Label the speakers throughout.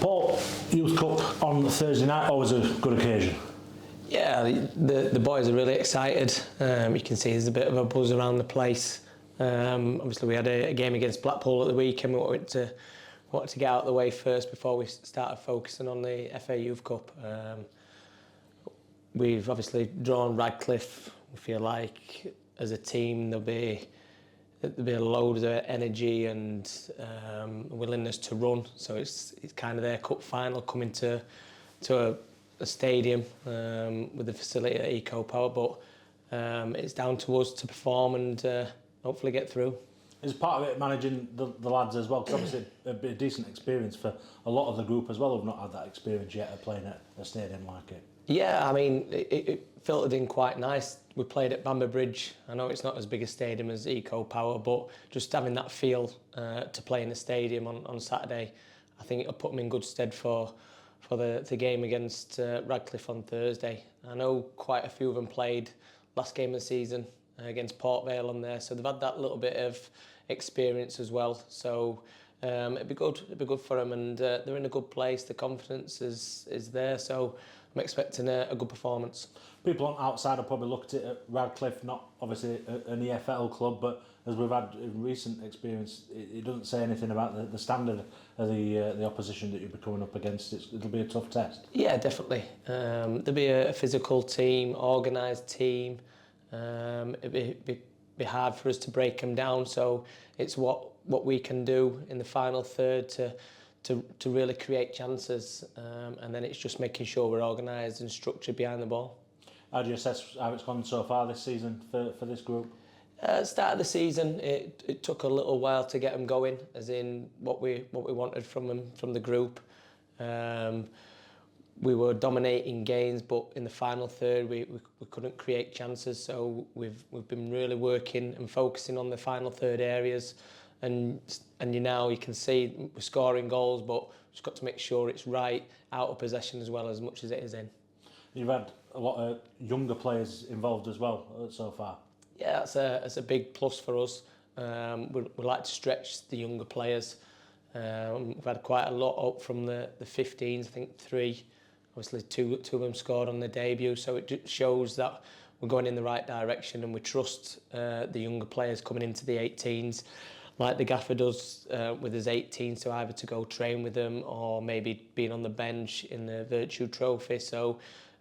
Speaker 1: Port Youth Cup on Thursday night, always a good occasion.
Speaker 2: Yeah, the boys are really excited. You can see there's a bit of a buzz around the place. Obviously, we had a game against Blackpool at the weekend. We wanted to get out of the way first before we started focusing on the FA Youth Cup. We've obviously drawn Radcliffe. We feel like as a team there'll be a load of energy and willingness to run. So it's kind of their cup final coming to a stadium with the facility at Eco Power, but it's down to us to perform and hopefully get through.
Speaker 1: Is part of it managing the lads as well? Because obviously it'd be a decent experience for a lot of the group as well who've not had that experience yet of playing at a stadium like it.
Speaker 2: Yeah, I mean, it filtered in quite nice. We played at Bamber Bridge. I know it's not as big a stadium as Eco Power, but just having that feel to play in the stadium on Saturday, I think it'll put them in good stead for the game against Radcliffe on Thursday. I know quite a few of them played last game of the season against Port Vale on there, so they've had that little bit of experience as well. So it'd be good for them, and they're in a good place. The confidence is there, so I'm expecting a good performance.
Speaker 1: People on outside have probably looked at Radcliffe, not obviously an EFL club, but as we've had in recent experience, it doesn't say anything about the standard of the opposition that you'll be coming up against. It'll be a tough test.
Speaker 2: Yeah, definitely. There'll be a physical team, organised team. It'd be hard for us to break them down, so it's what we can do in the final third to really create chances, and then it's just making sure we're organised and structured behind the ball.
Speaker 1: How do you assess how it's gone so far this season for this group?
Speaker 2: Start of the season, it took a little while to get them going, as in what we wanted from them, from the group. We were dominating games, but in the final third we couldn't create chances. So we've been really working and focusing on the final third areas, and you can see we're scoring goals, but we've just got to make sure it's right out of possession as well as much as it is in.
Speaker 1: You've had a lot of younger players involved as well so far.
Speaker 2: Yeah, that's a big plus for us. We like to stretch the younger players. We've had quite a lot up from the 15s, I think 3. Obviously, two of them scored on the debut, so it shows that we're going in the right direction, and we trust the younger players coming into the 18s, like the gaffer does with his 18s, so either to go train with them or maybe being on the bench in the Virtue Trophy. So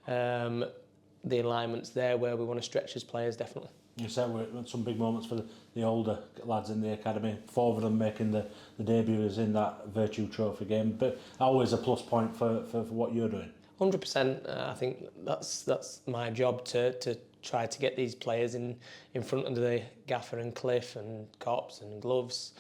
Speaker 2: the alignment's there where we want to stretch as players, definitely.
Speaker 1: You said we're at some big moments for the older lads in the academy. 4 of them making the debuts in that Virtue Trophy game, but always a plus point for what you're doing.
Speaker 2: 100%. I think that's my job to try to get these players in front of the gaffer and Cliff and Cops and Gloves,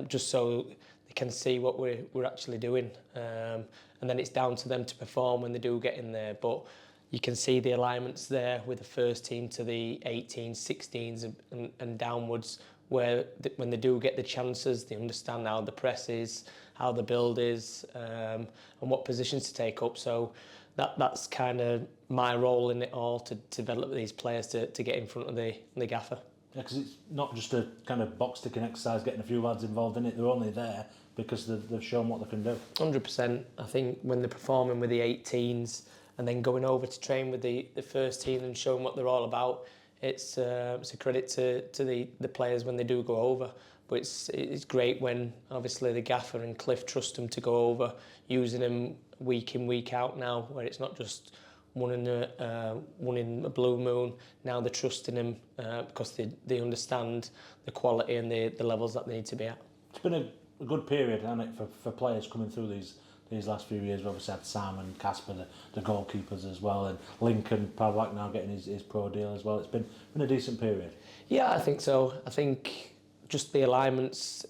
Speaker 2: just so they can see what we're actually doing, and then it's down to them to perform when they do get in there. But you can see the alignments there with the first team to the 18s, 16s and downwards, where when they do get the chances, they understand how the press is, how the build is, and what positions to take up. So that's kind of my role in it all, to develop these players to get in front of the gaffer.
Speaker 1: Yeah, because it's not just a kind of box-ticking exercise, getting a few lads involved in it. They're only there because they've shown what they can do.
Speaker 2: 100%. I think when they're performing with the 18s and then going over to train with the first team and showing what they're all about, it's a credit to the players when they do go over. But it's great when obviously the gaffer and Cliff trust them to go over, using them week in, week out now, where it's not just one in a blue moon. Now they're trusting him because they understand the quality and the levels that they need to be at.
Speaker 1: It's been a good period, hasn't it, for players coming through these last few years. We've obviously had Sam and Casper, the goalkeepers as well, and Lincoln Pavlak now getting his pro deal as well. It's been a decent period. Yeah,
Speaker 2: I think so. I think just the alignments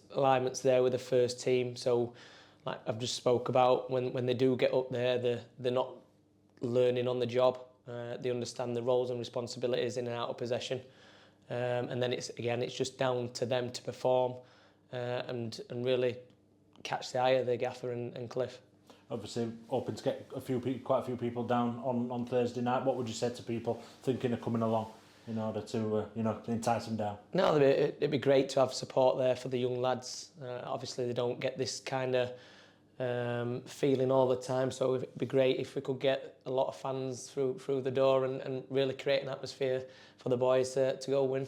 Speaker 2: there with the first team. So, like I've just spoke about, when they do get up there, they're not learning on the job. They understand the roles and responsibilities in and out of possession, and then it's just down to them to perform and really catch the eye of the gaffer and Cliff.
Speaker 1: Obviously, hoping to get quite a few people down on Thursday night. What would you say to people thinking of coming along in order to entice them down?
Speaker 2: No, it'd be great to have support there for the young lads. Obviously, they don't get this kind of feeling all the time. So it'd be great if we could get a lot of fans through the door and really create an atmosphere for the boys to go win.